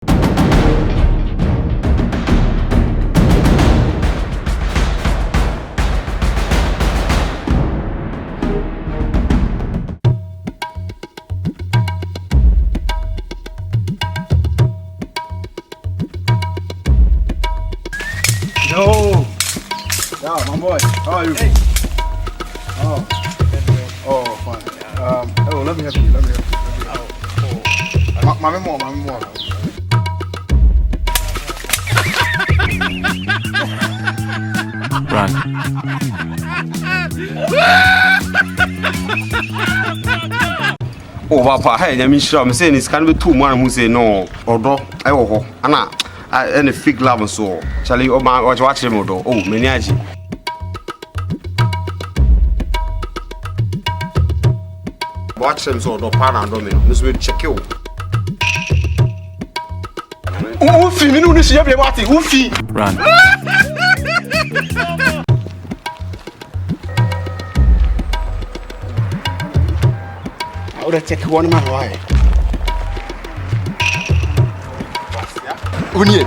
Yo! Yeah, my boy. How are you? Hey. Oh. Oh, fine. Oh, let me help you. Mommy more. Run. Oh, papa, hey, I'm saying it's kind of 2 months who say no, or do, Anna, any fake love and so. Shall you, watch him, oh, Meniaji. Watch him so, do partner, domino, this will check you. Ufi, you know, this is your party, Ufi. Run. I would have taken one man why. Unye.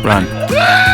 Run.